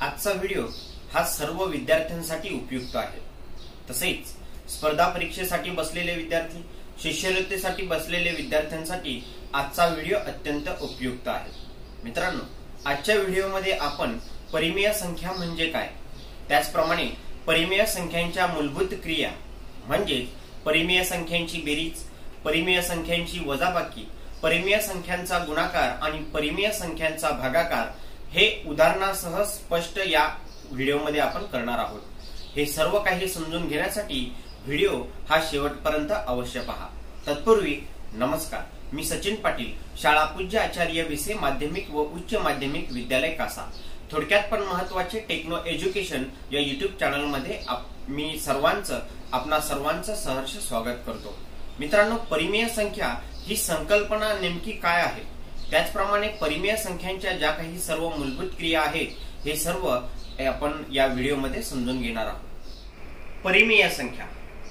आजचा व्हिडिओ हा सर्व विद्यार्थ्यांसाठी उपयुक्त आहे। तसेच स्पर्धा परीक्षेसाठी बसलेले विद्यार्थी, शिष्यवृत्तीसाठी बसलेले विद्यार्थ्यांसाठी आजचा व्हिडिओ अत्यंत उपयुक्त आहे। मित्रांनो, आजच्या व्हिडिओमध्ये आपण परिमेय संख्या म्हणजे काय, त्याचप्रमाणे परिमेय संख्यांच्या मूलभूत क्रिया म्हणजे परिमेय संख्यांची बेरीज, परिमेय संख्यांची वजाबाकी, परिमेय संख्यांचा गुणाकार आणि परिमेय संख्यांचा भागाकार हे उदाहरणासह स्पष्ट या व्हिडिओमध्ये आपण करणार आहोत। हे सर्व काही समजून घेण्यासाठी व्हिडिओ हा शेवटपर्यंत अवश्य पहा। तत्पूर्वी नमस्कार, मी सचिन पाटील, शाळा पूज्य आचार्य भिसे माध्यमिक व उच्च माध्यमिक विद्यालय कासा, थोडक्यात पण महत्त्वाचे टेक्नो एज्युकेशन या YouTube चॅनल मध्ये मी आपणा सर्वांचं सहर्ष स्वागत करतो। मित्रांनो, परिमेय संख्या ही संकल्पना नेमकी काय आहे, त्याचप्रमाणे परिमेय संख्यांच्या ज्या काही सर्व मूलभूत क्रिया आहेत हे सर्व आपण या व्हिडिओमध्ये समजून घेणार आहोत। परिमेय संख्या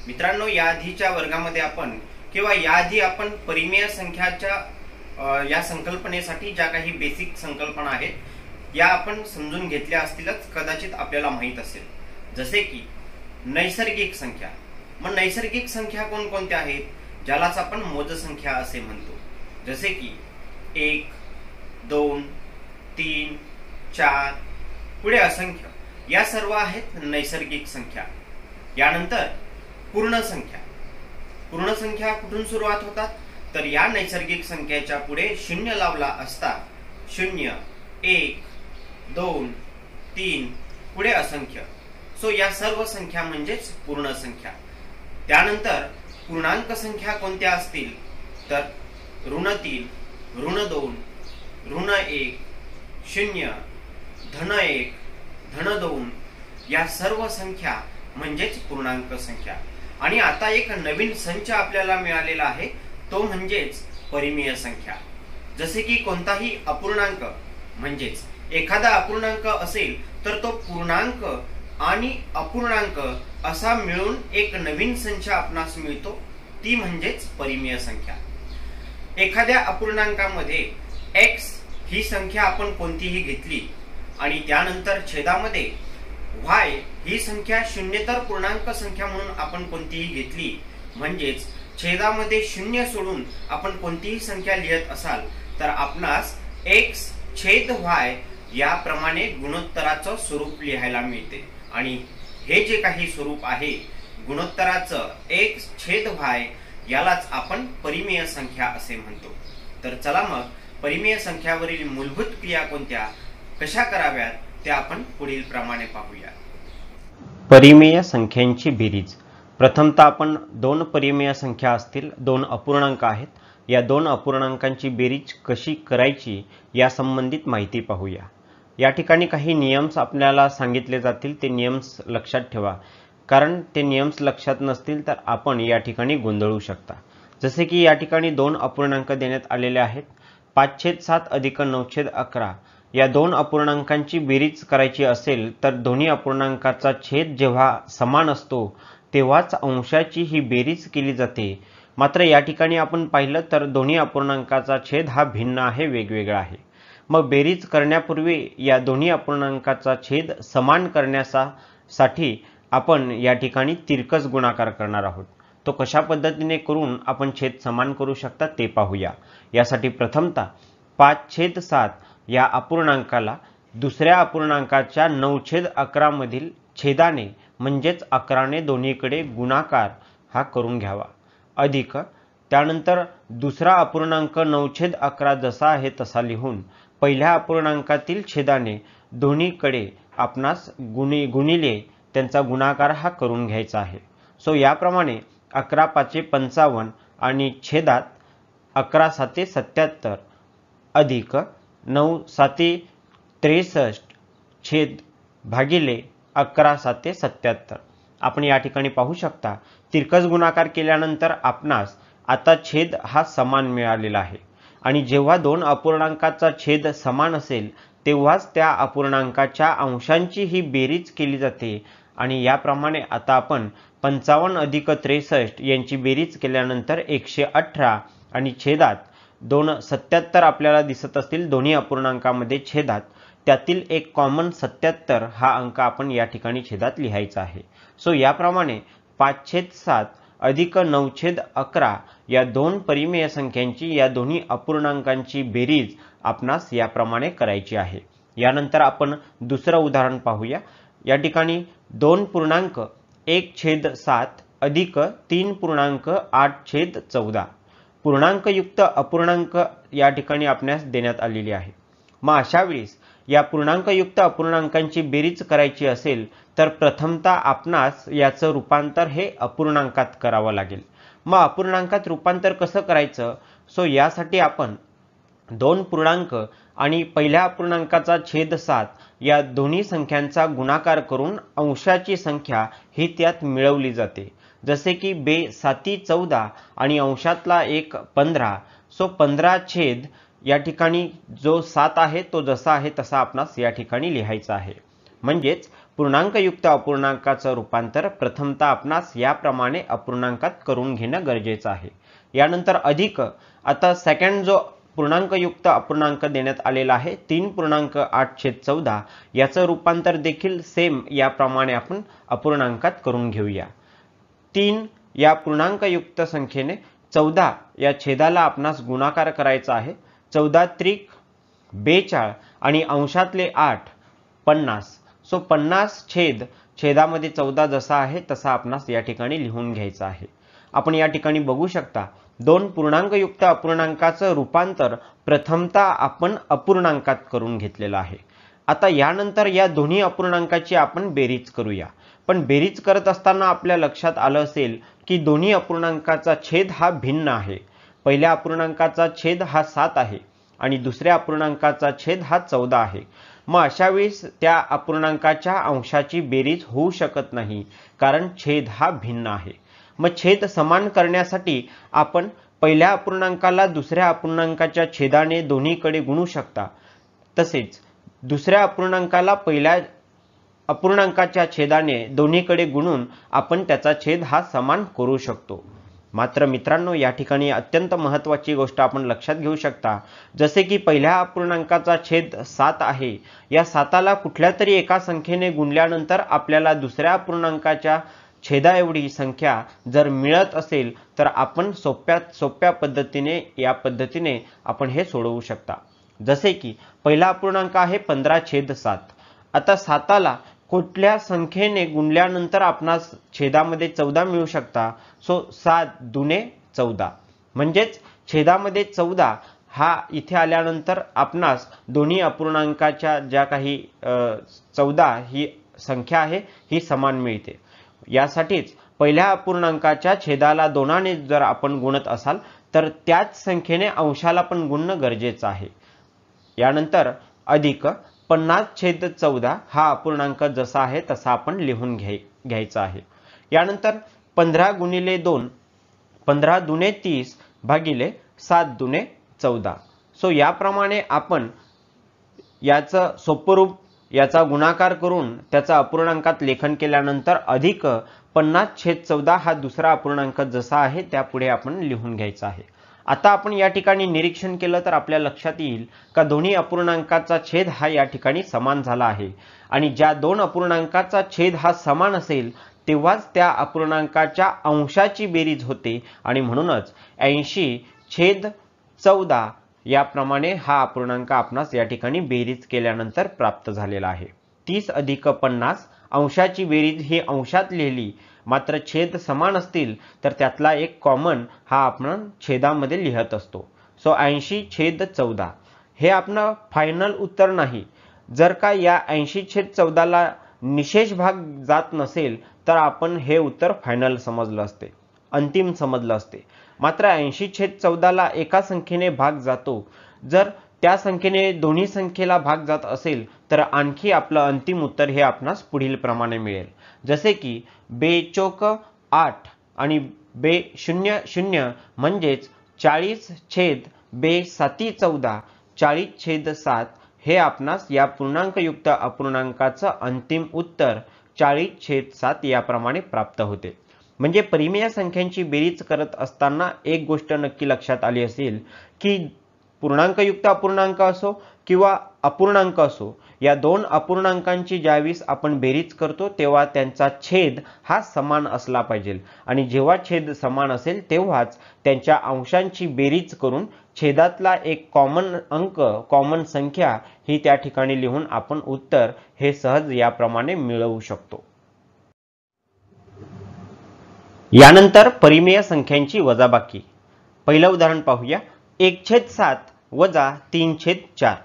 मित्रांनो, या आधीच्या वर्गामध्ये आपण किंवा याआधी आपण परिमेय संख्याच्या या संकल्पनेसाठी ज्या काही बेसिक संकल्पना आहेत या आपण समजून घेतल्या असतीलच, कदाचित आपल्याला माहित असेल। जसे की नैसर्गिक संख्या। मग नैसर्गिक संख्या कोणकोणत्या आहेत, ज्यालाच आपण मोजसंख्या असे म्हणतो। जसे की 1, 2, 3, 4 पुढे असंख्य, या सर्व आहेत नैसर्गिक संख्या। यानंतर पूर्ण संख्या। पूर्ण संख्या कुठून सुरुवात होतात, तर या नैसर्गिक संख्याच्या पुढे शून्य लावला असता 0, 1, 2, 3 पुढे असंख्य। सो या सर्व संख्या म्हणजेच पूर्ण संख्या। त्यानंतर पूर्णांक संख्या कोणत्या असतील, तर ऋण3, ऋण2, ऋण1, 0, धन1, धन2 या सर्व संख्या म्हणजेच पूर्णांक संख्या। आणि आता एक नवीन संच आपल्याला मिळालेला आहे, तो म्हणजेच परिमेय संख्या। जसे की कोणताही अपूर्णांक म्हणजेच एखादा अपूर्णांक असेल तर तो पूर्णांक आणि अपूर्णांक असा मिळून एक नवीन संच आपणास मिळतो, ती म्हणजेच परिमेय संख्या। एखाद्या अपूर्णांकामध्ये x ही संख्या आपण कोणतीही घेतली आणि त्यानंतर छेदामध्ये y ही संख्या शून्येतर पूर्णांक संख्या म्हणून आपण कोणतीही घेतली, म्हणजेच छेदामध्ये शून्य सोडून आपण कोणतीही संख्या लिहित असाल तर आपणास x छेद y याप्रमाणे गुणोत्तराचं स्वरूप लिहायला मिळते। आणि हे जे काही स्वरूप आहे गुणोत्तराचं x छेद y यालाच आपण परिमेय संख्या असे म्हणतो। तर चला मग परिमेय संख्यावरील मूलभूत क्रिया कोणत्या, कशा कराव्यात ते आपण पुढील प्रमाणे पाहूया। परिमेय संख्यांची बेरीज। प्रथमतः आपण दोन परिमेय संख्या असतील, दोन अपूर्णांक आहेत, या दोन अपूर्णांकांची बेरीज कशी करायची या संबंधित माहिती पाहूया। या ठिकाणी काही नियम्स आपल्याला सांगितले जातील, ते नियम्स लक्षात ठेवा, कारण ते नियम्स लक्षात नसतील तर आपण या ठिकाणी गोंधळू शकता। जसे की या ठिकाणी दोन अपूर्णांक देण्यात आलेले आहेत, 5/7 अधिक 9/11। या दोन अपूर्णांकांची बेरीज करायची असेल तर दोन्ही अपूर्णांकाचा छेद जेव्हा समान असतो तेव्हाच अंशाची ही बेरीज केली जाते। मात्र या ठिकाणी आपण पाहिलं तर दोन्ही अपूर्णांकाचा छेद हा भिन्न आहे, वेगवेगळा आहे। मग बेरीज करण्यापूर्वी या दोन्ही अपूर्णांकाचा छेद समान करण्यासाठी आपण या ठिकाणी तिरकस गुणाकार करणार आहोत। तो कशा पद्धतीने करून आपण छेद समान करू शकता ते पाहूया। यासाठी प्रथमतः 5/7 या अपूर्णांकाला दुसऱ्या अपूर्णांकाच्या 9/11 मधील छेदाने म्हणजेच 11 ने दोन्हीकडे गुणाकार हा करून घ्यावा, अधिक त्यानंतर दुसरा अपूर्णांक 9/11 जसा आहे तसा लिहून पहिल्या अपूर्णांकातील छेदाने दोन्हीकडे आपणास गुणिले त्यांचा गुणाकार हा करून घ्यायचा आहे। सो याप्रमाणे 11×5 = 55 आणि छेदात 11×7 = 77 अधिक 9×7 = 63 छेद भागिले 11×7 = 77। आपण या ठिकाणी पाहू शकता तिरकस गुणाकार केल्यानंतर आपणास आता छेद हा समान मिळालेला आहे। आणि जेव्हा दोन अपूर्णांकाचा छेद समान असेल तेव्हाच त्या अपूर्णांकाच्या अंशांची ही बेरीज केली जाते। आणि याप्रमाणे आता आपण 55 अधिक 63 यांची बेरीज केल्यानंतर 118 आणि छेदात 277 आपल्याला दिसत असतील दोन्ही अपूर्णांकामध्ये छेदात, त्यातील एक कॉमन 77 हा अंक आपण या ठिकाणी छेदात लिहायचा आहे. सो याप्रमाणे 5/7 अधिक 9/11 या दोन परिमेय संख्यांची या दोन्ही अपूर्णांकांची बेरीज आपणास याप्रमाणे करायची आहे. यानंतर आपण दुसरं उदाहरण पाहूया. या ठिकाणी 2.1/7 अधिक 3.8/14 पूर्णांकयुक्त अपूर्णांक या ठिकाणी आपणास देण्यात आलेली आहे. मग अशा वेळेस या पूर्णांकयुक्त अपूर्णांकांची बेरीज करायची असेल तर प्रथमतः आपणास याचं रूपांतर हे अपूर्णांकात करावं लागेल. मग अपूर्णांकात रूपांतर कसं करायचं? सो यासाठी आपण 2 पूर्णांक आणि पहिल्या अपूर्णांकाचा छेद 7 या दोन्ही संख्यांचा गुणाकार करून अंशाची संख्या ही त्यात मिळवली जाते. जसे की 2×7=14 आणि अंशातला एक 15. सो 15 छेद या ठिकाणी जो 7 आहे तो जसा आहे तसा आपणास या ठिकाणी लिहायचा आहे. म्हणजेच पूर्णांकयुक्त अपूर्णांकाचं रूपांतर प्रथमतः आपणास याप्रमाणे अपूर्णांकात करून घेणं गरजेचं आहे. यानंतर अधिक आता सेकंड जो पूर्णांकयुक्त अपूर्णांक देण्यात आलेला आहे 3.8/14 याचं रूपांतर देखील सेम याप्रमाणे आपण अपूर्णांकात करून घेऊया. 3 या पूर्णांकयुक्त संख्येने 14 या छेदाला आपणास गुणाकार करायचा आहे. 14×42 आणि अंशातले 8 50. सो 50 छेदामध्ये 14 जसा आहे तसा आपणास या ठिकाणी लिहून घ्यायचा आहे. आपण या ठिकाणी बघू शकता 2 पूर्णांकयुक्त अपूर्णांकाचं रूपांतर प्रथमतः आपण अपूर्णांकात करून घेतलेलं आहे. आता यानंतर या दोन्ही अपूर्णांकाची आपण बेरीज करूया. पण बेरीज करत असताना आपल्या लक्षात आलं असेल की दोन्ही अपूर्णांकाचा छेद हा भिन्न आहे. पहिल्या अपूर्णांकाचा छेद हा 7 आहे आणि दुसऱ्या अपूर्णांकाचा छेद हा 14 आहे. मग अशा वेळेस त्या अपूर्णांकाच्या अंशाची बेरीज होऊ शकत नाही कारण छेद हा भिन्न आहे. मग छेद समान करण्यासाठी आपण पहिल्या अपूर्णांकाला दुसऱ्या अपूर्णांकाच्या छेदाने दोन्हीकडे गुणू शकता. तसेच दुसऱ्या अपूर्णांकाला पहिल्या अपूर्णांकाच्या छेदाने दोन्हीकडे गुणून आपण त्याचा छेद हा समान करू शकतो. मात्र मित्रांनो या ठिकाणी अत्यंत महत्त्वाची गोष्ट आपण लक्षात घेऊ शकता. जसे की पहिल्या अपूर्णांकाचा छेद 7 आहे. या 7ला कुठल्या तरी एका संख्येने गुणल्यानंतर आपल्याला दुसऱ्या अपूर्णांकाच्या छेदा एवढी संख्या जर मिळत असेल तर आपण सोप्या पद्धतीने या पद्धतीने आपण हे सोडवू शकता. जसे की पहिला अपूर्णांक आहे 15/7. आता 7ला कुठल्या संख्येने गुणल्यानंतर आपणास छेदामध्ये 14 मिळू शकता. सो 7×2=14 म्हणजेच छेदामध्ये 14 हा इथे आल्यानंतर आपणास दोन्ही अपूर्णांकाच्या ज्या काही 14 ही संख्या आहे ही समान मिळते. यासाठीच पहिल्या अपूर्णांकाच्या छेदाला 2ने जर आपण गुणत असाल तर त्याच संख्येने अंशाला पण गुणणं गरजेचं आहे. यानंतर अधिक 50/14 हा अपूर्णांक जसा आहे तसा आपण लिहून घ्यायचा आहे. यानंतर 15×2 15×2=30 भागिले 7×2=14. सो याप्रमाणे आपण याचं सोपं रूप याचा गुणाकार करून त्याचा अपूर्णांकात लेखन केल्यानंतर अधिक 50/14 हा दुसरा अपूर्णांक जसा आहे त्यापुढे आपण लिहून घ्यायचा आहे. आता आपण या ठिकाणी निरीक्षण केलं तर आपल्या लक्षात येईल का दोन्ही अपूर्णांकाचा छेद हा या ठिकाणी समान झाला आहे आणि ज्या दोन अपूर्णांकाचा छेद हा समान असेल तेव्हाच त्या अपूर्णांकाच्या अंशाची बेरीज होते आणि म्हणूनच 80/14 याप्रमाणे हा अपूर्णांक आपणास या ठिकाणी बेरीज केल्यानंतर प्राप्त झालेला आहे. 30 अधिक 50 अंशाची बेरीज ही अंशात लिहिली मात्र छेद समान असतील तर त्यातला एक कॉमन हा आपण छेदामध्ये लिहत असतो. सो 80/14 हे आपलं फायनल उत्तर नाही. जर का या 80/14ला निशेष भाग जात नसेल तर आपण हे उत्तर फायनल समजलं असते, अंतिम समजलं असते. मात्र 80/14ला एका संख्येने भाग जातो. जर त्या संख्येने दोन्ही संख्येला भाग जात असेल तर आणखी आपलं अंतिम उत्तर हे आपणास पुढील प्रमाणे मिळेल. जसे की 2×8 आणि 2×0=0 म्हणजेच 40/2×7=14 40/7 हे आपणास या पूर्णांकयुक्त अपूर्णांकाचं अंतिम उत्तर 40/7 याप्रमाणे प्राप्त होते. म्हणजे परिमेय संख्यांची बेरीज करत असताना एक गोष्ट नक्की लक्षात आली असेल की पूर्णांकयुक्त अपूर्णांक असो किंवा अपूर्णांक असो, या दोन अपूर्णांकांची ज्यावेळेस आपण बेरीज करतो तेव्हा त्यांचा छेद हा समान असला पाहिजे आणि जेव्हा छेद समान असेल तेव्हाच त्यांच्या अंशांची बेरीज करून छेदातला एक कॉमन अंक, कॉमन संख्या ही त्या ठिकाणी लिहून आपण उत्तर हे सहज याप्रमाणे मिळवू शकतो. यानंतर परिमेय संख्यांची वजाबाकी. पहिलं उदाहरण पाहूया. 1/7 वजा 3/4.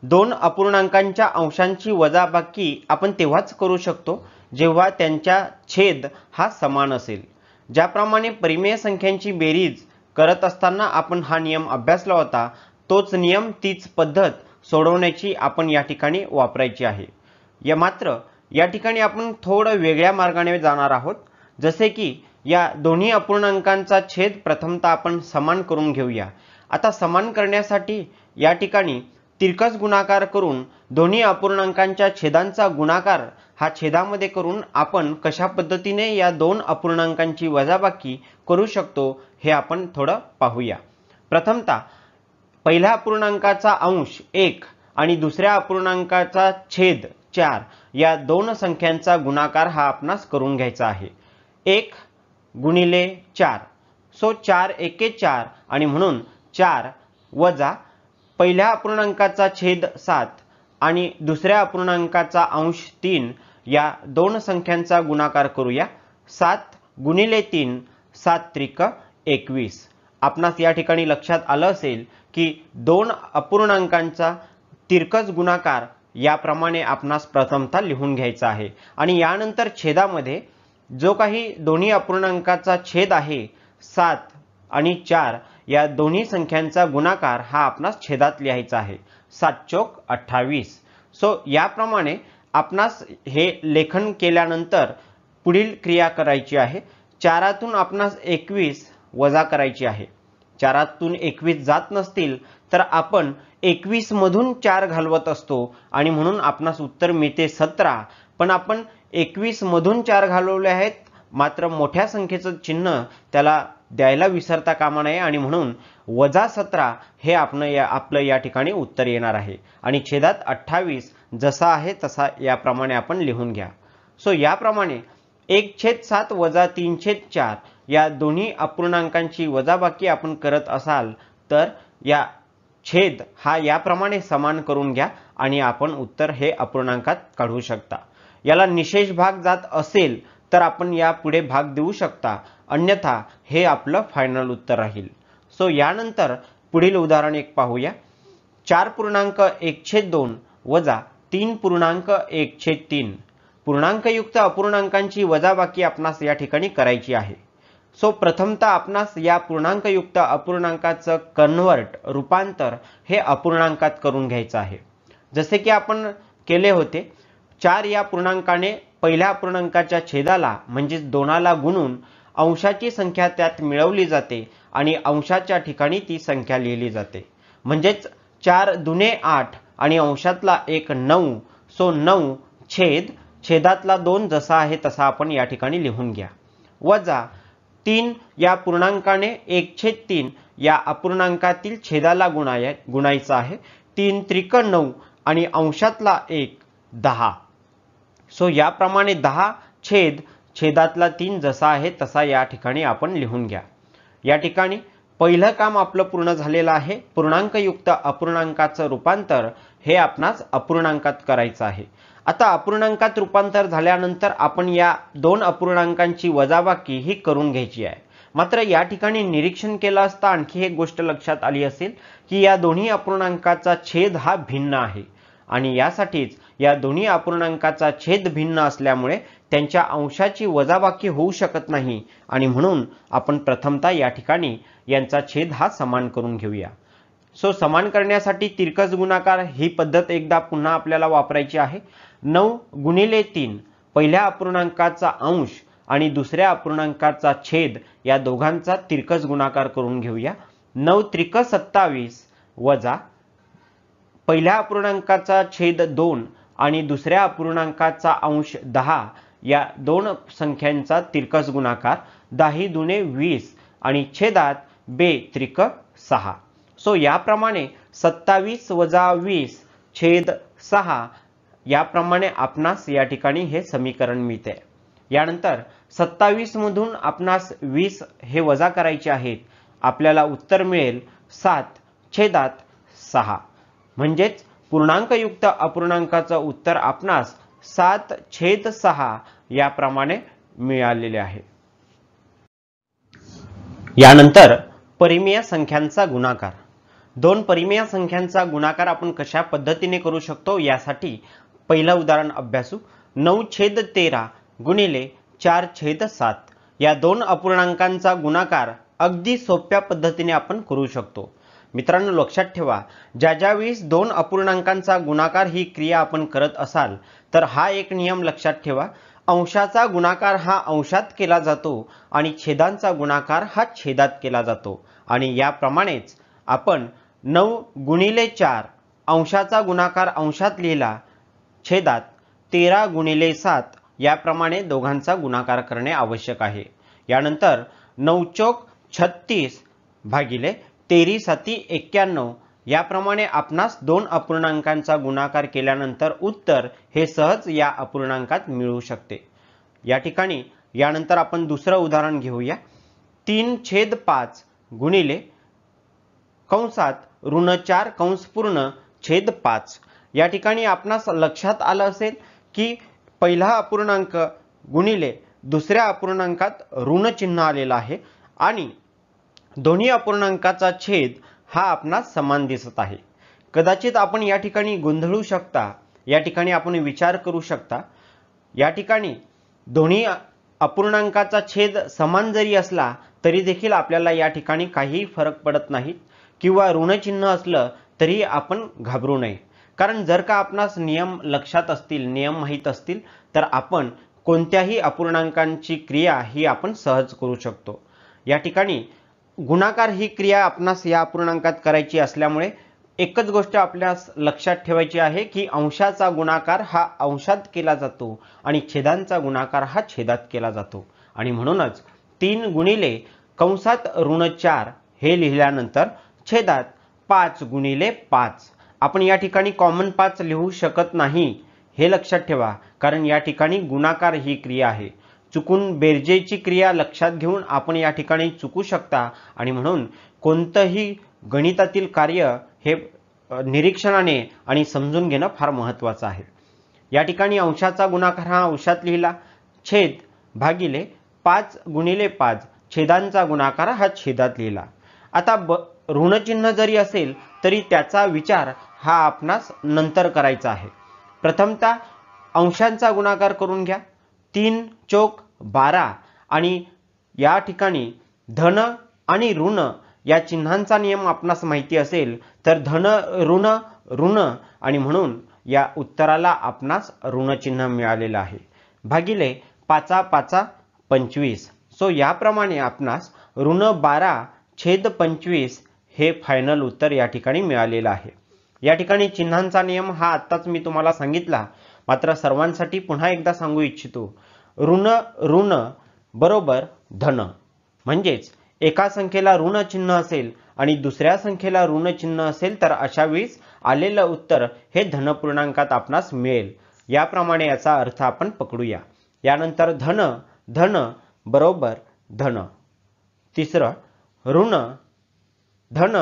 दोन अपूर्णांकांच्या अंशांची वजाबाकी आपण तेव्हाच करू शकतो जेव्हा त्यांच्या छेद हा समान असेल. ज्याप्रमाणे परिमेय संख्यांची बेरीज करत असताना आपण हा नियम अभ्यासला होता, तोच नियम, तीच पद्धत सोडवण्याची आपण या ठिकाणी वापरायची आहे. मात्र या ठिकाणी आपण थोडं वेगळ्या मार्गाने जाणार आहोत. जसे की या दोन्ही अपूर्णांकांचा छेद प्रथमतः आपण समान करून घेऊया. आता समान करण्यासाठी या ठिकाणी तिरकस गुणाकार करून दोन्ही अपूर्णांकांच्या छेदांचा गुणाकार हा छेदामध्ये करून आपण कशा पद्धतीने या दोन अपूर्णांकांची वजाबाकी करू शकतो हे आपण थोडं पाहूया. प्रथमतः पहिल्या अपूर्णांकाचा अंश 1 आणि दुसऱ्या अपूर्णांकाचा छेद 4 या दोन संख्यांचा गुणाकार हा आपणास करून घ्यायचा आहे. 1 गुणिले 4, सो 4 एके 4 आणि म्हणून 4 वजा पहिल्या अपूर्णांकाचा छेद 7 आणि दुसऱ्या अपूर्णांकाचा अंश 3 या दोन संख्यांचा गुणाकार करूया. 7 गुणिले 3, 7 त्रिक 21. आपणास या ठिकाणी लक्षात आलं असेल की दोन अपूर्णांकांचा तिरकस गुणाकार याप्रमाणे आपणास प्रथमतः लिहून घ्यायचा आहे आणि यानंतर छेदामध्ये जो काही दोन्ही अपूर्णांकाचा छेद आहे 7 आणि 4 या दोन्ही संख्यांचा गुणाकार हा आपणास छेदात लिहायचा आहे. 7 चौक 28. सो याप्रमाणे आपणास हे लेखन केल्यानंतर पुढील क्रिया करायची आहे. 4तून आपणास 21 वजा करायची आहे. 4तून 21 जात नसतील तर आपण 21 मधून 4 घालवत असतो आणि म्हणून आपणास उत्तर मिळते 17. पण आपण 21 मधून 4 घालवले आहेत, मात्र मोठ्या संख्येचं चिन्ह त्याला द्यायला विसरता कामा नये आणि म्हणून -17 हे आपलं या ठिकाणी उत्तर येणार आहे आणि छेदात 28 जसा आहे तसा याप्रमाणे आपण लिहून घ्या. सो याप्रमाणे 1/7 वजा 3/4 या दोन्ही अपूर्णांकांची वजाबाकी आपण करत असाल तर या छेद हा याप्रमाणे समान करून घ्या आणि आपण उत्तर हे अपूर्णांकात काढू शकता. याला निशेष भाग जात असेल तर आपण या पुढे भाग देऊ शकता, अन्यथा हे आपलं फायनल उत्तर राहील. सो यानंतर पुढील उदाहरण एक पाहूया. 4.1/2 वजा 3.1/3 पूर्णांकयुक्त अपूर्णांकांची वजाबाकी आपणास या ठिकाणी करायची आहे. सो प्रथमतः आपणास या पूर्णांकयुक्त अपूर्णांकाचं कन्वर्ट, रूपांतर हे अपूर्णांकात करून घ्यायचं आहे. जसे की आपण केले होते, 4 या पूर्णांकाने पहिल्या अपूर्णांकाच्या छेदाला म्हणजेच 2ला गुणून अंशाची संख्या त्यात मिळवली जाते आणि अंशाच्या ठिकाणी ती संख्या लिहिली जाते. म्हणजेच 4 दुने 8 आणि अंशातला 1 9. सो 9 छेदातला 2 जसा आहे तसा आपण या ठिकाणी लिहून घ्या. वजा 3 या पूर्णांकाने 1/3 या अपूर्णांकातील छेदाला गुणायचा आहे. 3 त्रिक 9 आणि अंशातला 1 10. सो याप्रमाणे 10 छेदातला 3 जसा आहे तसा या ठिकाणी आपण लिहून घ्या. या ठिकाणी पहिलं काम आपलं पूर्ण झालेलं आहे. पूर्णांकयुक्त अपूर्णांकाचं रूपांतर हे आपणास अपूर्णांकात करायचं आहे. आता अपूर्णांकात रूपांतर झाल्यानंतर आपण या दोन अपूर्णांकांची वजाबाकी ही करून घ्यायची आहे. मात्र या ठिकाणी निरीक्षण केलं असता आणखी एक गोष्ट लक्षात आली असेल की या दोन्ही अपूर्णांकाचा छेद हा भिन्न आहे आणि यासाठीच या दोन्ही अपूर्णांकाचा छेद भिन्न असल्यामुळे त्यांच्या अंशाची वजाबाकी होऊ शकत नाही आणि म्हणून आपण प्रथमतः या ठिकाणी यांचा छेद हा समान करून घेऊया. सो समान करण्यासाठी तिरकस गुणाकार ही पद्धत एकदा पुन्हा आपल्याला वापरायची आहे. 9 गुणिले 3 पहिल्या अपूर्णांकाचा अंश आणि दुसऱ्या अपूर्णांकाचा छेद या दोघांचा तिरकस गुणाकार करून घेऊया. 9 त्रिक 27 वजा पहिल्या अपूर्णांकाचा छेद 2 आणि दुसऱ्या अपूर्णांकाचा अंश 10 या दोन संख्यांचा तिरकस गुणाकार 10 दुने 20 आणि छेदात 2 त्रिक 6. सो याप्रमाणे 27 वजा 20 छेद 6 याप्रमाणे आपणास या ठिकाणी हे समीकरण मिळते। यानंतर 27 मधून आपणास 20 हे वजा करायचे आहेत, आपल्याला उत्तर मिळेल 7 छेदात 6 म्हणजेच पूर्णांकयुक्त अपूर्णांकाचं उत्तर आपणास 7 छेद 6 याप्रमाणे मिळालेले आहे। यानंतर परिमेय संख्यांचा गुणाकार। दोन परिमेय संख्यांचा गुणाकार आपण कशा पद्धतीने करू शकतो यासाठी पहिलं उदाहरण अभ्यासू। 9 छेद 13 गुणिले 4 छेद 7 या दोन अपूर्णांकांचा गुणाकार अगदी सोप्या पद्धतीने आपण करू शकतो। मित्रांनो लक्षात ठेवा, ज्या वेळेस दोन अपूर्णांकांचा गुणाकार ही क्रिया आपण करत असाल तर हा एक नियम लक्षात ठेवा, अंशाचा गुणाकार हा अंशात केला जातो आणि छेदांचा गुणाकार हा छेदात केला जातो। आणि याप्रमाणेच आपण 9 गुणिले 4 अंशाचा गुणाकार अंशात लिहिला, छेदात 13 गुणिले 7 याप्रमाणे दोघांचा गुणाकार करणे आवश्यक आहे। यानंतर 9 चौक 36 भागिले 13 साती 91 याप्रमाणे आपणास दोन अपूर्णांकांचा गुणाकार केल्यानंतर उत्तर हे सहज या अपूर्णांकात मिळू शकते। या ठिकाणी यानंतर आपण दुसरं उदाहरण घेऊया। 3 छेद 5 गुणिले कंसात ऋण 4 कंस पूर्ण छेद 5 या ठिकाणी आपणास लक्षात आलं असेल की पहिला अपूर्णांक गुणिले दुसऱ्या अपूर्णांकात ऋण चिन्ह आलेलं आहे आणि दोन्ही अपूर्णांकाचा छेद हा आपणास समान दिसत आहे। कदाचित आपण या ठिकाणी गोंधळू शकता, या ठिकाणी आपण विचार करू शकता, या ठिकाणी दोन्ही अपूर्णांकाचा छेद समान जरी असला तरी देखील आपल्याला या ठिकाणी काही फरक पडत नाही किंवा ऋण चिन्ह असलं तरी आपण घाबरू नये, कारण जर का आपणास नियम लक्षात असतील, नियम माहित असतील तर आपण कोणत्याही अपूर्णांकांची क्रिया ही आपण सहज करू शकतो। या ठिकाणी गुणाकार ही क्रिया आपणास या अपूर्णांकात करायची असल्यामुळे एकच गोष्ट आपल्यास लक्षात ठेवायची आहे की अंशाचा गुणाकार हा अंशात केला जातो आणि छेदांचा गुणाकार हा छेदात केला जातो। आणि म्हणूनच 3 गुणिले कंसात ऋण 4 हे लिहिल्यानंतर छेदात 5 गुणिले 5 आपण या ठिकाणी कॉमन 5 लिहू शकत नाही, हे लक्षात ठेवा, कारण या ठिकाणी गुणाकार ही क्रिया आहे। चुकून बेरजेची क्रिया लक्षात घेऊन आपण या ठिकाणी चुकू शकता आणि म्हणून कोणतंही गणितातील कार्य हे निरीक्षणाने आणि समजून घेणं फार महत्त्वाचं आहे। या ठिकाणी अंशाचा गुणाकार हा अंशात लिहिला, छेद भागिले 5 गुणिले 5 छेदांचा गुणाकार हा छेदात लिहिला। आता ऋण चिन्ह जरी असेल तरी त्याचा विचार हा आपणास नंतर करायचा आहे। प्रथमतः अंशांचा गुणाकार करून घ्या। 3 चौक 12 आणि या ठिकाणी धन आणि ऋण या चिन्हांचा नियम आपणास माहिती असेल तर धन ऋण ऋण आणि म्हणून या उत्तराला आपणास ऋण चिन्ह मिळालेलं आहे, भागिले 5 5 25। सो याप्रमाणे आपणास ऋण 12 छेद 25 हे फायनल उत्तर या ठिकाणी मिळालेलं आहे। या ठिकाणी चिन्हांचा नियम हा आत्ताच मी तुम्हाला सांगितला, मात्र सर्वांसाठी पुन्हा एकदा सांगू इच्छितो। ऋण ऋण बरोबर धन, म्हणजेच एका संख्येला ऋण चिन्ह असेल आणि दुसऱ्या संख्येला ऋण चिन्ह असेल तर अशा वेळेस आलेलं उत्तर हे धन पूर्णांकात आपणास मिळेल। याप्रमाणे याचा अर्थ आपण पकडूया। यानंतर धन धन बरोबर धन, तिसरं ऋण धन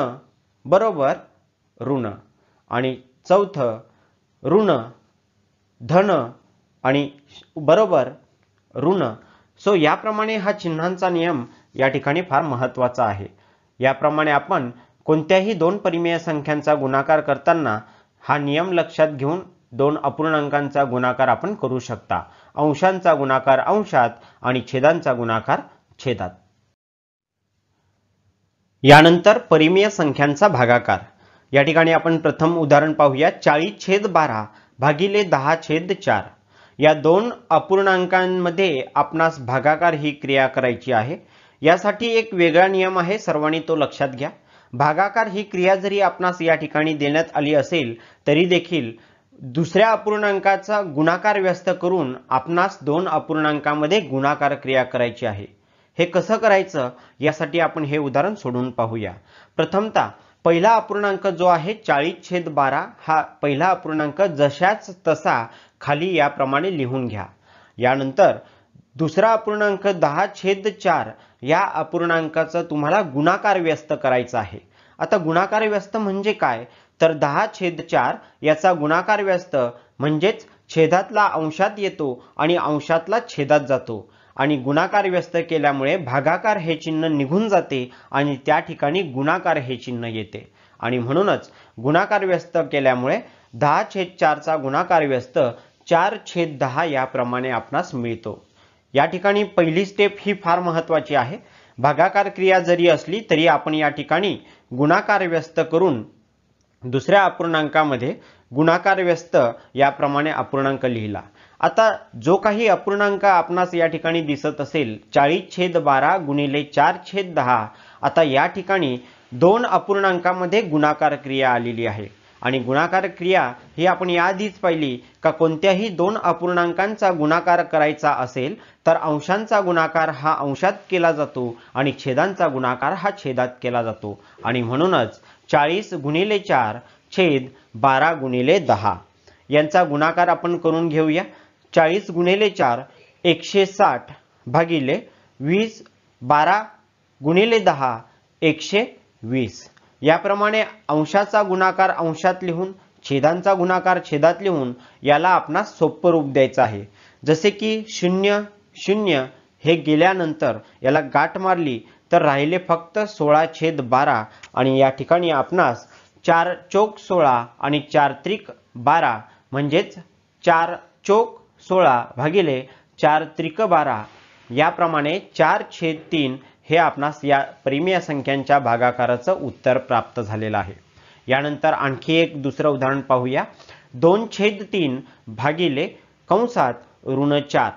बरोबर ऋण आणि चौथं ऋण धन आणि बरोबर ऋण। सो याप्रमाणे हा चिन्हांचा नियम या ठिकाणी फार महत्त्वाचा आहे। याप्रमाणे आपण कोणत्याही दोन परिमेय संख्यांचा गुणाकार करताना हा नियम लक्षात घेऊन दोन अपूर्णांकांचा गुणाकार आपण करू शकता। अंशांचा गुणाकार अंशात आणि छेदांचा गुणाकार छेदात। यानंतर परिमेय संख्यांचा भागाकार। या ठिकाणी आपण प्रथम उदाहरण पाहूया। 40/12 भागिले 10/4 या दोन अपूर्णांकांमध्ये आपणास भागाकार ही क्रिया करायची आहे। यासाठी एक वेगळा नियम आहे, सर्वांनी तो लक्षात घ्या। भागाकार ही क्रिया जरी आपणास या ठिकाणी देण्यात आली असेल तरी देखील दुसऱ्या अपूर्णांकाचा गुणाकार व्यस्त करून आपणास दोन अपूर्णांकामध्ये गुणाकार क्रिया करायची आहे। हे कसं करायचं यासाठी आपण हे उदाहरण सोडून पाहूया। प्रथमतः पहिला अपूर्णांक जो आहे 40/12 हा पहिला अपूर्णांक जशाच तसा खाली याप्रमाणे लिहून घ्या। यानंतर दुसरा अपूर्णांक 10/4 या अपूर्णांकाचा तुम्हाला गुणाकार व्यस्त करायचा आहे। आता गुणाकार व्यस्त म्हणजे काय, तर 10/4 याचा गुणाकार व्यस्त म्हणजेच छेदातला अंशात येतो आणि अंशातला छेदात जातो आणि गुणाकार व्यस्त केल्यामुळे भागाकार हे चिन्ह निघून जाते आणि त्या ठिकाणी गुणाकार हे चिन्ह येते आणि म्हणूनच गुणाकार व्यस्त केल्यामुळे 10/4 चा गुणाकार व्यस्त 4/10 याप्रमाणे आपणास मिळतो। या ठिकाणी पहिली स्टेप ही फार महत्त्वाची आहे। भागाकार क्रिया जरी असली तरी आपण या ठिकाणी गुणाकार व्यस्त करून दुसऱ्या अपूर्णांकामध्ये गुणाकार व्यस्त याप्रमाणे अपूर्णांक लिहिला। आता जो काही अपूर्णांक आपणास या ठिकाणी दिसत असेल 40/12 गुणिले 4/10, आता या ठिकाणी दोन अपूर्णांकामध्ये गुणाकार क्रिया आलेली आहे आणि गुणाकार क्रिया ही आपण याआधीच पाहिली का कोणत्याही दोन अपूर्णांकांचा गुणाकार करायचा असेल तर अंशांचा गुणाकार हा अंशात केला जातो आणि छेदांचा गुणाकार हा छेदात केला जातो आणि म्हणूनच 40/4 छेद 12/10 यांचा गुणाकार आपण करून घेऊया। 40/4 160 भागिले 20 12/10 120 याप्रमाणे अंशाचा गुणाकार अंशात लिहून छेदांचा गुणाकार छेदात लिहून याला आपणास सोपं रूप द्यायचं आहे। जसे की 0 0 हे गेल्यानंतर याला गाठ मारली तर राहिले फक्त 16/12 आणि या ठिकाणी आपणास 4 चौक 16 आणि 4 त्रिक 12 म्हणजेच 4 चौक 16 भागिले 4 त्रिक 12 याप्रमाणे 4/3 हे आपणास या परिमेय संख्यांच्या भागाकाराचं उत्तर प्राप्त झालेलं आहे। यानंतर आणखी एक दुसरं उदाहरण पाहूया। 2/3 भागिले कंसात ऋण 4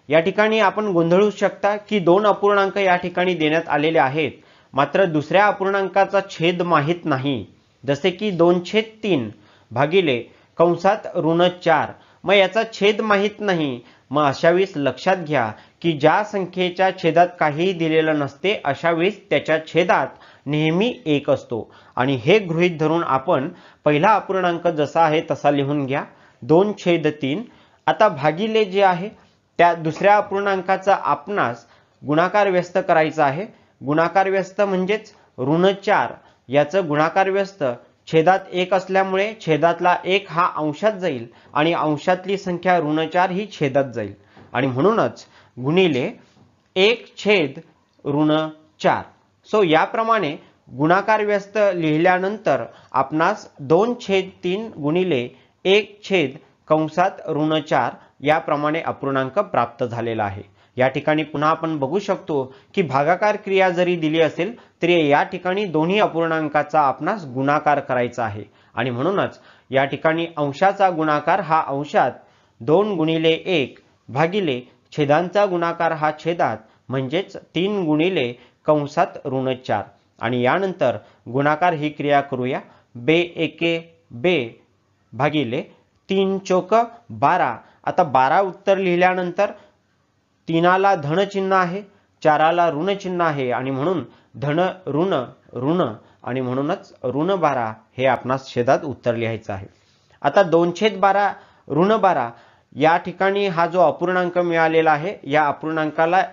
या ठिकाणी आपण गोंधळू शकता की दोन अपूर्णांक या ठिकाणी देण्यात आलेले आहेत मात्र दुसऱ्या अपूर्णांकाचा छेद माहित नाही, जसे की 2/3 भागिले कंसात ऋण 4 मग याचा छेद माहित नाही। मग अशा वेळेस लक्षात घ्या की ज्या संख्येच्या छेदात काहीही दिलेलं नसते अशा वेळेस त्याच्या छेदात नेहमी 1 असतो आणि हे गृहीत धरून आपण पहिला अपूर्णांक जसा आहे तसा लिहून घ्या 2/3। आता भागिले जे आहे त्या दुसऱ्या अपूर्णांकाचा आपणास गुणाकार व्यस्त करायचा आहे। गुणाकार व्यस्त म्हणजेच ऋण 4 याचं गुणाकार व्यस्त छेदात 1 असल्यामुळे छेदातला 1 हा अंशात जाईल आणि अंशातली संख्या ऋण 4 ही छेदात जाईल आणि म्हणूनच गुणिले 1/4। सो याप्रमाणे गुणाकार व्यस्त लिहिल्यानंतर आपणास 2/3 गुणिले 1 कंसात ऋण 4 याप्रमाणे अपूर्णांक प्राप्त झालेला आहे। या ठिकाणी पुन्हा आपण बघू शकतो की भागाकार क्रिया जरी दिली असेल तरी या ठिकाणी दोन्ही अपूर्णांकाचा आपणास गुणाकार करायचा आहे आणि म्हणूनच या ठिकाणी अंशाचा गुणाकार हा अंशात 2 गुणिले 1 भागिले छेदांचा गुणाकार हा छेदात म्हणजेच 3 गुणिले कंसात ऋण 4 आणि यानंतर गुणाकार ही क्रिया करूया 2 भागिले 3 चौक 12। आता 12 उत्तर लिहिल्यानंतर 3ला धन चिन्ह आहे 4ला ऋण चिन्ह आहे आणि म्हणून धन ऋण ऋण आणि म्हणूनच ऋण 12 हे आपणास छेदात उत्तर लिहायचं आहे। आता 2/12 ऋण 12 या ठिकाणी हा जो अपूर्णांक मिळालेला आहे या अपूर्णांकाला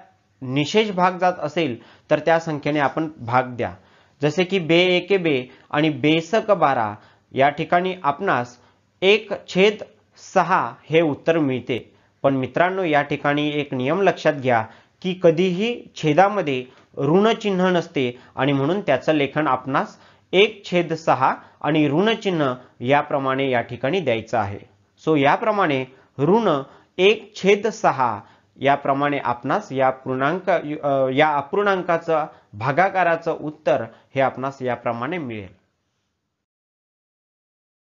निशेष भाग जात असेल तर त्या संख्येने आपण भाग द्या, जसे की 2 आणि 2 या ठिकाणी आपणास 1/6 हे उत्तर मिळते। पण मित्रांनो या ठिकाणी एक नियम लक्षात घ्या की कधीही छेदामध्ये ऋण चिन्ह नसते आणि म्हणून त्याचं लेखन आपणास 1/6 आणि ऋण चिन्ह याप्रमाणे या ठिकाणी द्यायचं आहे। सो याप्रमाणे ऋण 1/6 याप्रमाणे आपणास या अपूर्णांकाचं भागाकाराचं उत्तर हे आपणास याप्रमाणे मिळेल।